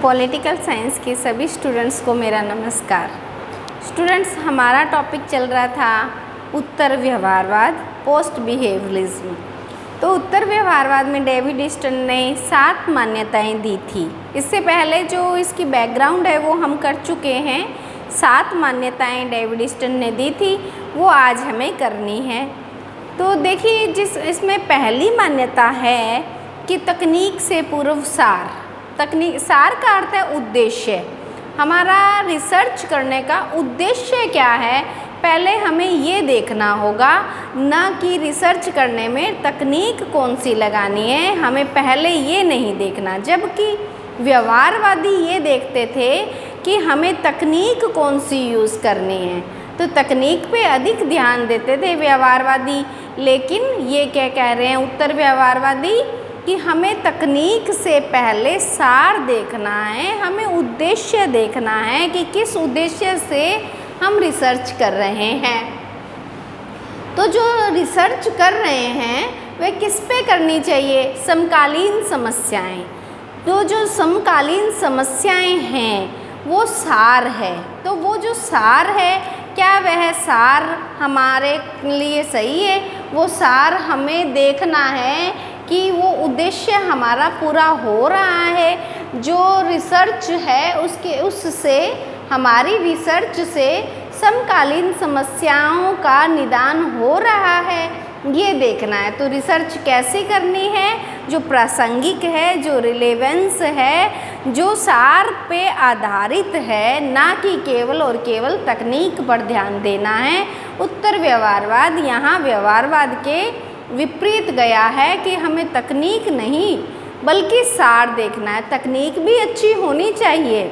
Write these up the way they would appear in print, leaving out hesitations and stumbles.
Political science के सभी students को मेरा नमस्कार। स्टूडेंट्स, हमारा टॉपिक चल रहा था उत्तर व्यवहारवाद, पोस्ट बिहेवियरिज्म। तो उत्तर व्यवहारवाद में डेविड ईस्टन ने 7 मान्यताएं दी थी। इससे पहले जो इसकी बैकग्राउंड है वो हम कर चुके हैं। 7 मान्यताएं डेविड ईस्टन ने दी थी, वो आज हमें करनी है। तो देखिए, इसमें पहली मान्यता है कि तकनीक से पूर्व सार। तकनीक, सार का अर्थ है उद्देश्य। हमारा रिसर्च करने का उद्देश्य क्या है, पहले हमें ये देखना होगा, ना कि रिसर्च करने में तकनीक कौन सी लगानी है, हमें पहले ये नहीं देखना। जबकि व्यवहारवादी ये देखते थे कि हमें तकनीक कौन सी यूज़ करनी है, तो तकनीक पे अधिक ध्यान देते थे व्यवहारवादी। लेकिन ये क्या कह रहे हैं उत्तर व्यवहारवादी, कि हमें तकनीक से पहले सार देखना है, हमें उद्देश्य देखना है कि किस उद्देश्य से हम रिसर्च कर रहे हैं। तो जो रिसर्च कर रहे हैं वे किस पे करनी चाहिए, समकालीन समस्याएं। तो जो समकालीन समस्याएं हैं वो सार है। तो वो जो सार है, क्या वह सार हमारे लिए सही है, वो सार हमें देखना है कि वो उद्देश्य हमारा पूरा हो रहा है। जो रिसर्च है उससे हमारी रिसर्च से समकालीन समस्याओं का निदान हो रहा है, ये देखना है। तो रिसर्च कैसे करनी है, जो प्रासंगिक है, जो रिलेवेंस है, जो सार पे आधारित है, ना कि केवल और केवल तकनीक पर ध्यान देना है। उत्तर व्यवहारवाद यहाँ व्यवहारवाद के विपरीत गया है कि हमें तकनीक नहीं बल्कि सार देखना है। तकनीक भी अच्छी होनी चाहिए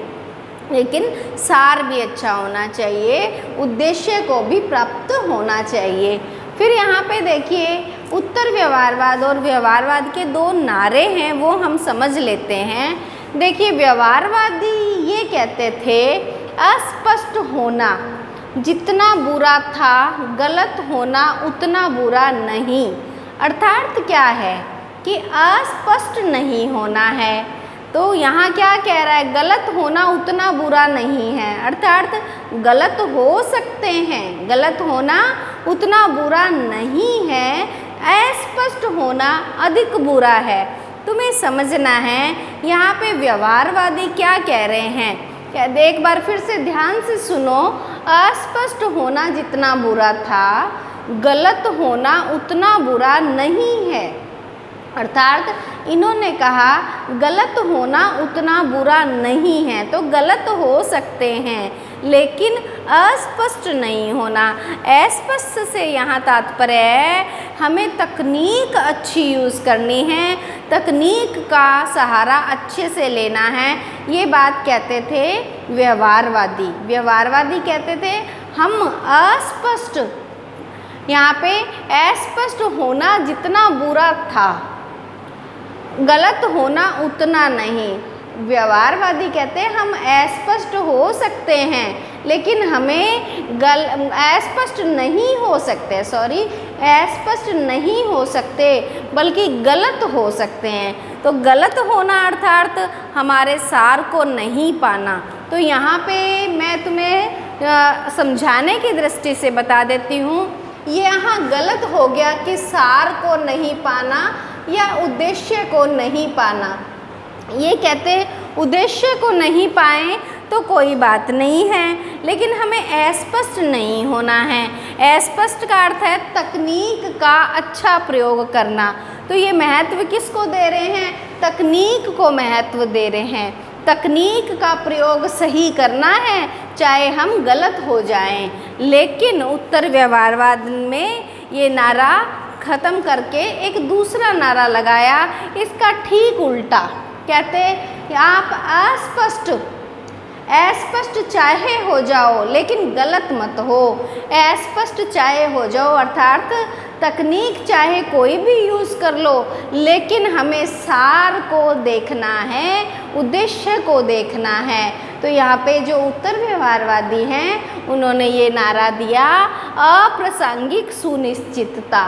लेकिन सार भी अच्छा होना चाहिए, उद्देश्य को भी प्राप्त होना चाहिए। फिर यहाँ पे देखिए, उत्तर व्यवहारवाद और व्यवहारवाद के 2 नारे हैं, वो हम समझ लेते हैं। देखिए, व्यवहारवादी ये कहते थे अस्पष्ट होना जितना बुरा था, गलत होना उतना बुरा नहीं। अर्थात क्या है कि अस्पष्ट नहीं होना है। तो यहाँ क्या कह रहा है, गलत होना उतना बुरा नहीं है। अर्थात गलत हो सकते हैं, गलत होना उतना बुरा नहीं है, अस्पष्ट होना अधिक बुरा है। तुम्हें समझना है यहाँ पे व्यवहारवादी क्या कह रहे हैं। क्या, एक बार फिर से ध्यान से सुनो। अस्पष्ट होना जितना बुरा था, गलत होना उतना बुरा नहीं है। अर्थात इन्होंने कहा गलत होना उतना बुरा नहीं है। तो गलत हो सकते हैं लेकिन अस्पष्ट नहीं होना। अस्पष्ट से यहाँ तात्पर्य है हमें तकनीक अच्छी यूज़ करनी है, तकनीक का सहारा अच्छे से लेना है। ये बात कहते थे व्यवहारवादी। व्यवहारवादी कहते थे हम अस्पष्ट, यहाँ पे अस्पष्ट होना जितना बुरा था, गलत होना उतना नहीं। व्यवहारवादी कहते हैं हम अस्पष्ट हो सकते हैं लेकिन हमें अस्पष्ट नहीं हो सकते, अस्पष्ट नहीं हो सकते बल्कि गलत हो सकते हैं। तो गलत होना अर्थात हमारे सार को नहीं पाना। तो यहाँ पे मैं तुम्हें समझाने की दृष्टि से बता देती हूँ, ये यहाँ गलत हो गया कि सार को नहीं पाना या उद्देश्य को नहीं पाना। ये कहते उद्देश्य को नहीं पाएं तो कोई बात नहीं है, लेकिन हमें अस्पष्ट नहीं होना है। अस्पष्ट का अर्थ है तकनीक का अच्छा प्रयोग करना। तो ये महत्व किसको दे रहे हैं, तकनीक को महत्व दे रहे हैं। तकनीक का प्रयोग सही करना है, चाहे हम गलत हो जाएं। लेकिन उत्तर व्यवहारवाद में ये नारा ख़त्म करके एक दूसरा नारा लगाया, इसका ठीक उल्टा। कहते कि आप अस्पष्ट चाहे हो जाओ लेकिन गलत मत हो। अस्पष्ट चाहे हो जाओ अर्थात तकनीक चाहे कोई भी यूज़ कर लो, लेकिन हमें सार को देखना है, उद्देश्य को देखना है। तो यहाँ पे जो उत्तर व्यवहारवादी हैं उन्होंने ये नारा दिया, अप्रासंगिक सुनिश्चितता।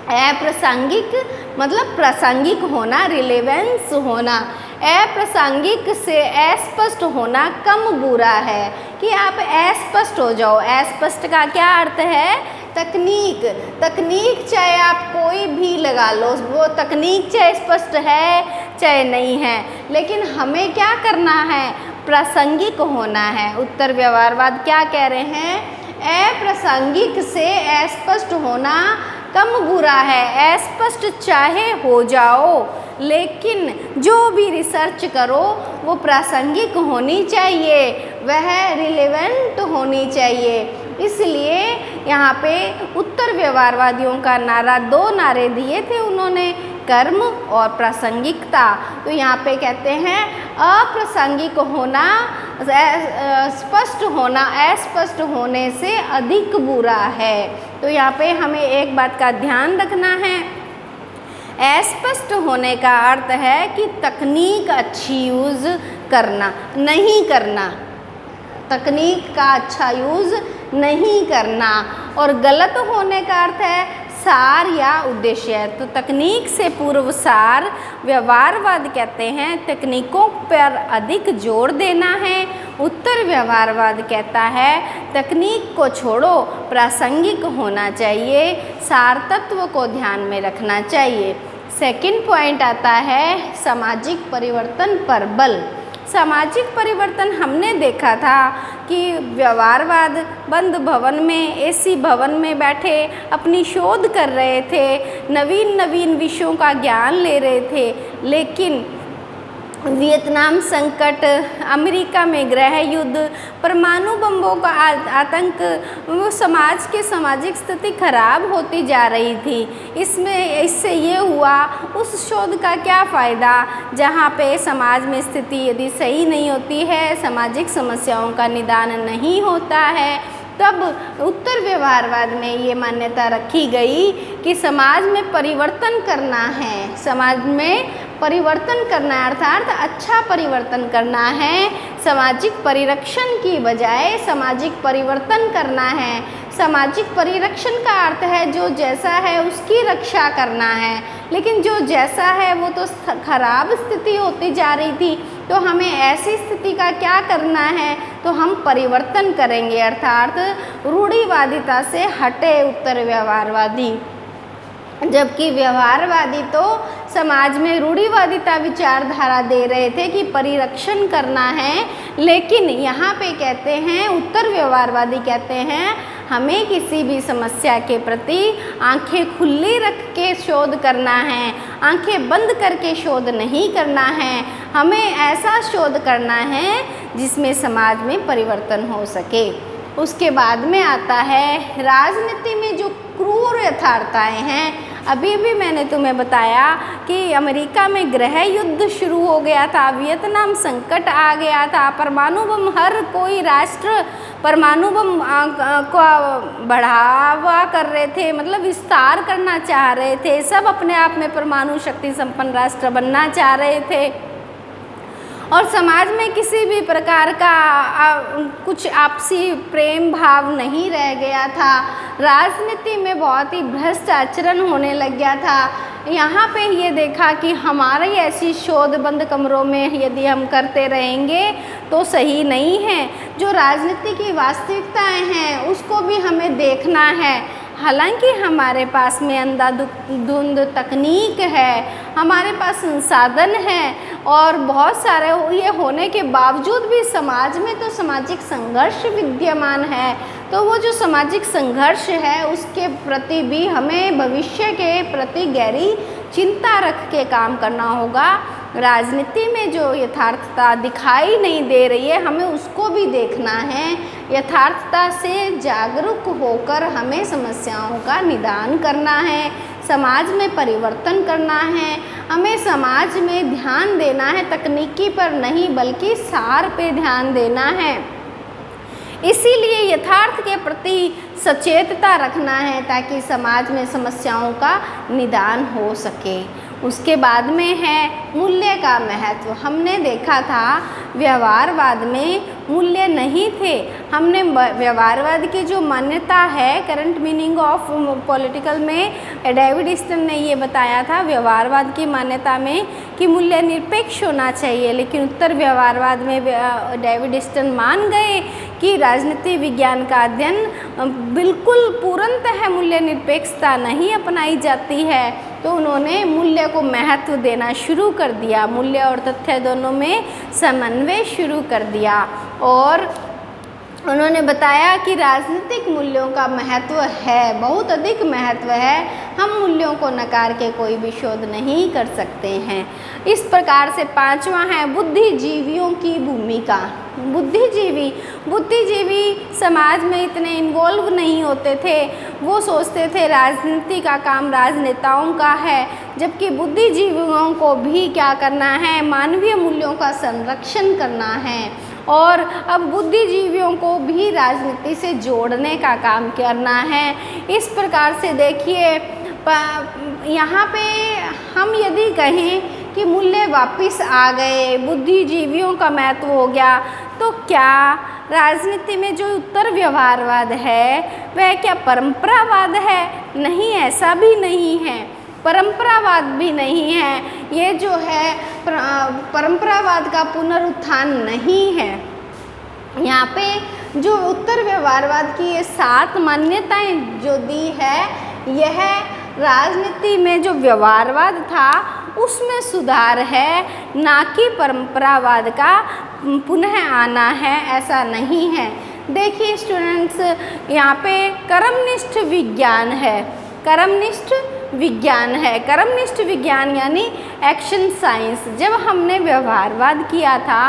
अप्रासंगिक मतलब प्रासंगिक होना, रिलेवेंस होना। अप्रासंगिक से अस्पष्ट होना कम बुरा है, कि आप अस्पष्ट हो जाओ। अस्पष्ट का क्या अर्थ है? तकनीक। तकनीक चाहे आप कोई भी लगा लो, वो तकनीक चाहे स्पष्ट है चाहे नहीं है, लेकिन हमें क्या करना है? प्रासंगिक होना है। उत्तर व्यवहारवाद क्या कह रहे हैं? अप्रासंगिक से अस्पष्ट होना कम बुरा है। अस्पष्ट चाहे हो जाओ, लेकिन जो भी रिसर्च करो वो प्रासंगिक होनी चाहिए, वह रिलेवेंट होनी चाहिए। इसलिए यहाँ पे उत्तर व्यवहारवादियों का नारा, 2 नारे दिए थे उन्होंने, कर्म और प्रासंगिकता। तो यहाँ पे कहते हैं अप्रासंगिक होना स्पष्ट होना अस्पष्ट होने से अधिक बुरा है। तो यहाँ पे हमें एक बात का ध्यान रखना है, अस्पष्ट होने का अर्थ है कि तकनीक अच्छी यूज़ करना, नहीं करना, तकनीक का अच्छा यूज़ नहीं करना। और गलत होने का अर्थ है सार या उद्देश्य। तो तकनीक से पूर्व सार व्यवहारवाद कहते हैं तकनीकों पर अधिक जोर देना है। उत्तर व्यवहारवाद कहता है तकनीक को छोड़ो, प्रासंगिक होना चाहिए, सार तत्व को ध्यान में रखना चाहिए। सेकंड पॉइंट आता है सामाजिक परिवर्तन पर बल। सामाजिक परिवर्तन हमने देखा था कि व्यवहारवाद बंद भवन में, एसी भवन में बैठे अपनी शोध कर रहे थे, नवीन नवीन विषयों का ज्ञान ले रहे थे, लेकिन वियतनाम संकट, अमेरिका में गृह युद्ध, परमाणु बम्बों का आतंक, वो समाज की सामाजिक स्थिति खराब होती जा रही थी। इससे ये हुआ, उस शोध का क्या फ़ायदा जहाँ पे समाज में स्थिति यदि सही नहीं होती है, सामाजिक समस्याओं का निदान नहीं होता है, तब उत्तर व्यवहारवाद में ये मान्यता रखी गई कि समाज में परिवर्तन करना है, समाज में परिवर्तन करना है, अर्थात अच्छा परिवर्तन करना है, सामाजिक परिरक्षण की बजाय सामाजिक परिवर्तन करना है। सामाजिक परिरक्षण का अर्थ है जो जैसा है उसकी रक्षा करना है, लेकिन जो जैसा है वो तो खराब स्थिति होती जा रही थी, तो हमें ऐसी स्थिति का क्या करना है? तो हम परिवर्तन करेंगे, अर्थात रूढ़िवादिता से हटे उत्तर व्यवहारवादी। जबकि व्यवहारवादी तो समाज में रूढ़िवादिता विचारधारा दे रहे थे कि परिरक्षण करना है, लेकिन यहाँ पे कहते हैं उत्तर व्यवहारवादी कहते हैं हमें किसी भी समस्या के प्रति आंखें खुली रख के शोध करना है, आंखें बंद करके शोध नहीं करना है, हमें ऐसा शोध करना है जिसमें समाज में परिवर्तन हो सके। उसके बाद में आता है राजनीति में जो क्रूर यथार्थताएं हैं। अभी भी मैंने तुम्हें बताया कि अमेरिका में गृह युद्ध शुरू हो गया था, वियतनाम संकट आ गया था, परमाणु बम, हर कोई राष्ट्र परमाणु बम को बढ़ावा कर रहे थे, मतलब विस्तार करना चाह रहे थे, सब अपने आप में परमाणु शक्ति संपन्न राष्ट्र बनना चाह रहे थे, और समाज में किसी भी प्रकार का कुछ आपसी प्रेम भाव नहीं रह गया था। राजनीति में बहुत ही भ्रष्ट आचरण होने लग गया था। यहाँ पे ये देखा कि हमारी ऐसी शोध बंद कमरों में यदि हम करते रहेंगे तो सही नहीं है। जो राजनीति की वास्तविकताएं हैं उसको भी हमें देखना है। हालांकि हमारे पास में अंधाधुंध तकनीक है, हमारे पास संसाधन है, और बहुत सारे ये होने के बावजूद भी समाज में तो सामाजिक संघर्ष विद्यमान है। तो वो जो सामाजिक संघर्ष है उसके प्रति भी हमें भविष्य के प्रति गहरी चिंता रख के काम करना होगा। राजनीति में जो यथार्थता दिखाई नहीं दे रही है हमें उसको भी देखना है। यथार्थता से जागरूक होकर हमें समस्याओं का निदान करना है, समाज में परिवर्तन करना है, हमें समाज में ध्यान देना है, तकनीकी पर नहीं बल्कि सार पे ध्यान देना है। इसीलिए यथार्थ के प्रति सचेतता रखना है ताकि समाज में समस्याओं का निदान हो सके। उसके बाद में है मूल्य का महत्व। हमने देखा था व्यवहारवाद में मूल्य नहीं थे। हमने व्यवहारवाद की जो मान्यता है करंट मीनिंग ऑफ पॉलिटिकल में डेविड ईस्टन ने ये बताया था व्यवहारवाद की मान्यता में कि मूल्य निरपेक्ष होना चाहिए, लेकिन उत्तर व्यवहारवाद में डेविड ईस्टन मान गए कि राजनीति विज्ञान का अध्ययन बिल्कुल पूर्णतः मूल्य निरपेक्षता नहीं अपनाई जाती है, तो उन्होंने मूल्य को महत्व देना शुरू कर दिया, मूल्य और तथ्य दोनों में समन्वय शुरू कर दिया और उन्होंने बताया कि राजनीतिक मूल्यों का महत्व है, बहुत अधिक महत्व है, हम मूल्यों को नकार के कोई भी शोध नहीं कर सकते हैं। इस प्रकार से पांचवा है बुद्धिजीवियों की भूमिका। बुद्धिजीवी समाज में इतने इन्वॉल्व नहीं होते थे, वो सोचते थे राजनीति का काम राजनेताओं का है, जबकि बुद्धिजीवियों को भी क्या करना है, मानवीय मूल्यों का संरक्षण करना है और अब बुद्धिजीवियों को भी राजनीति से जोड़ने का काम करना है। इस प्रकार से देखिए यहाँ पे हम यदि कहें कि मूल्य वापस आ गए, बुद्धिजीवियों का महत्व हो गया, तो क्या राजनीति में जो उत्तर व्यवहारवाद है वह क्या परंपरावाद है? नहीं, ऐसा भी नहीं है, परंपरावाद भी नहीं है, ये जो है परंपरावाद का पुनरुत्थान नहीं है। यहाँ पे जो उत्तर व्यवहारवाद की ये 7 मान्यताएं जो दी है, यह राजनीति में जो व्यवहारवाद था उसमें सुधार है, ना कि परंपरावाद का पुनः आना है, ऐसा नहीं है। देखिए स्टूडेंट्स, यहाँ पे कर्मनिष्ठ विज्ञान है, कर्मनिष्ठ विज्ञान यानी एक्शन साइंस। जब हमने व्यवहारवाद किया था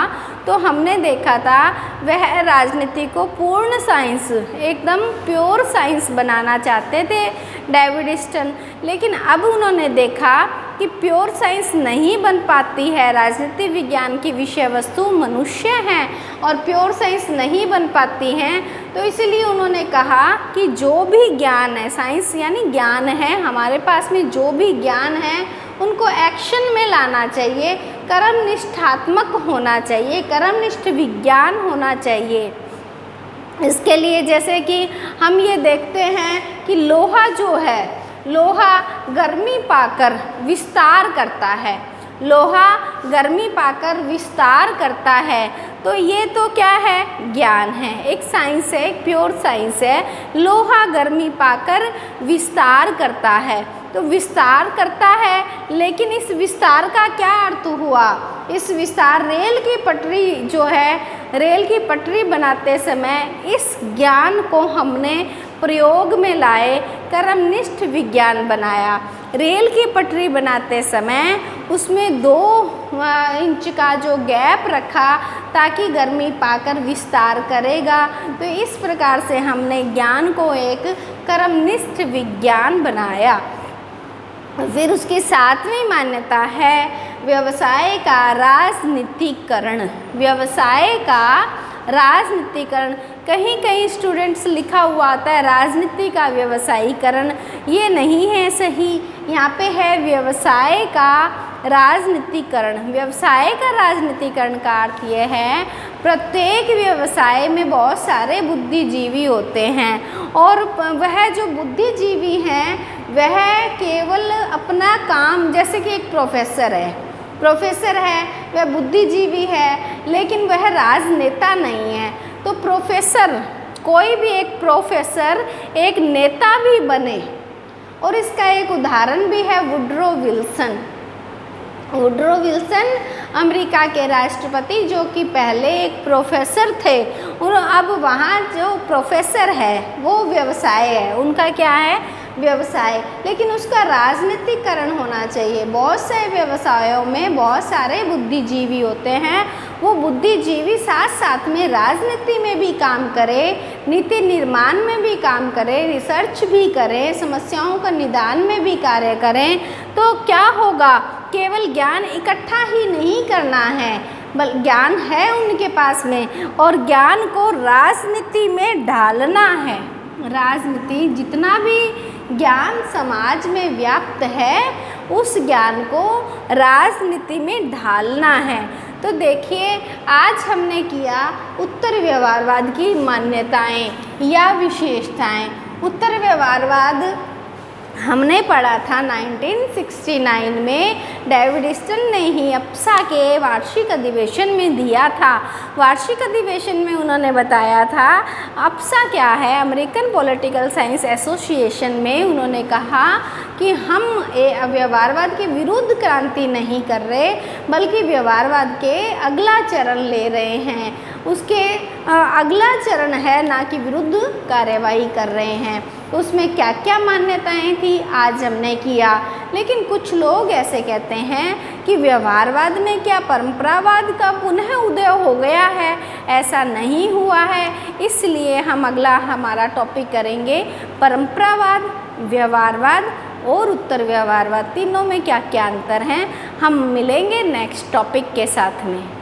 तो हमने देखा था वह राजनीति को पूर्ण साइंस, एकदम प्योर साइंस बनाना चाहते थे डेविड ईस्टन, लेकिन अब उन्होंने देखा कि प्योर साइंस नहीं बन पाती है, राजनीति विज्ञान की विषय वस्तु मनुष्य हैं और प्योर साइंस नहीं बन पाती हैं, तो इसलिए उन्होंने कहा कि जो भी ज्ञान है, साइंस यानी ज्ञान है, हमारे पास में जो भी ज्ञान है उनको एक्शन में लाना चाहिए, कर्मनिष्ठात्मक होना चाहिए, कर्मनिष्ठ विज्ञान होना चाहिए। इसके लिए जैसे कि हम ये देखते हैं कि लोहा जो है, लोहा गर्मी पाकर विस्तार करता है, लोहा गर्मी पाकर विस्तार करता है, तो ये तो क्या है, ज्ञान है, एक साइंस है, एक प्योर साइंस है। लोहा गर्मी पाकर विस्तार करता है, तो विस्तार करता है, लेकिन इस विस्तार का क्या अर्थ हुआ? इस विस्तार, रेल की पटरी जो है, रेल की पटरी बनाते समय इस ज्ञान को हमने प्रयोग में लाए, कर्मनिष्ठ विज्ञान बनाया। रेल की पटरी बनाते समय उसमें 2 इंच का जो गैप रखा ताकि गर्मी पाकर विस्तार करेगा, तो इस प्रकार से हमने ज्ञान को एक कर्मनिष्ठ विज्ञान बनाया। फिर उसकी 7वीं मान्यता है व्यवसाय का राजनीतिकरण। व्यवसाय का राजनीतिकरण, कहीं कहीं स्टूडेंट्स लिखा हुआ आता है राजनीति का व्यवसायीकरण, ये नहीं है सही, यहाँ पे है व्यवसाय का राजनीतिकरण। व्यवसाय का राजनीतिकरण का अर्थ ये है प्रत्येक व्यवसाय में बहुत सारे बुद्धिजीवी होते हैं और वह जो बुद्धिजीवी हैं वह केवल अपना काम, जैसे कि एक प्रोफेसर है, वह बुद्धिजीवी है लेकिन वह राजनेता नहीं है, तो प्रोफेसर, कोई भी एक प्रोफेसर एक नेता भी बने, और इसका एक उदाहरण भी है Woodrow Wilson. Woodrow Wilson America के राष्ट्रपति, जो कि पहले एक प्रोफेसर थे, और अब वहाँ जो प्रोफेसर है वो व्यवसाय है, उनका क्या है, व्यवसाय, लेकिन उसका राजनीतिकरण होना चाहिए। बहुत से व्यवसायों में बहुत सारे बुद्धिजीवी होते हैं, वो बुद्धिजीवी साथ साथ में राजनीति में भी काम करें, नीति निर्माण में भी काम करें, रिसर्च भी करें, समस्याओं का निदान में भी कार्य करें, तो क्या होगा, केवल ज्ञान इकट्ठा ही नहीं करना है, बल्कि ज्ञान है उनके पास में और ज्ञान को राजनीति में ढालना है। राजनीति, जितना भी ज्ञान समाज में व्याप्त है उस ज्ञान को राजनीति में ढालना है। तो देखिए, आज हमने किया उत्तर व्यवहारवाद की मान्यताएं या विशेषताएं। उत्तर व्यवहारवाद हमने पढ़ा था 1969 में, डेविड स्टन ने ही अप्सा के वार्षिक अधिवेशन में दिया था। वार्षिक अधिवेशन में उन्होंने बताया था, अप्सा क्या है, अमेरिकन पॉलिटिकल साइंस एसोसिएशन में उन्होंने कहा कि हम व्यवहारवाद के विरुद्ध क्रांति नहीं कर रहे, बल्कि व्यवहारवाद के अगला चरण ले रहे हैं। उसके अगला चरण है, ना कि विरुद्ध कार्यवाही कर रहे हैं। तो उसमें क्या क्या मान्यताएं थी आज हमने किया। लेकिन कुछ लोग ऐसे कहते हैं कि व्यवहारवाद में क्या परंपरावाद का पुनः उदय हो गया है? ऐसा नहीं हुआ है। इसलिए हम अगला हमारा टॉपिक करेंगे परंपरावाद, व्यवहारवाद और उत्तर व्यवहारवाद, तीनों में क्या क्या अंतर हैं। हम मिलेंगे नेक्स्ट टॉपिक के साथ में।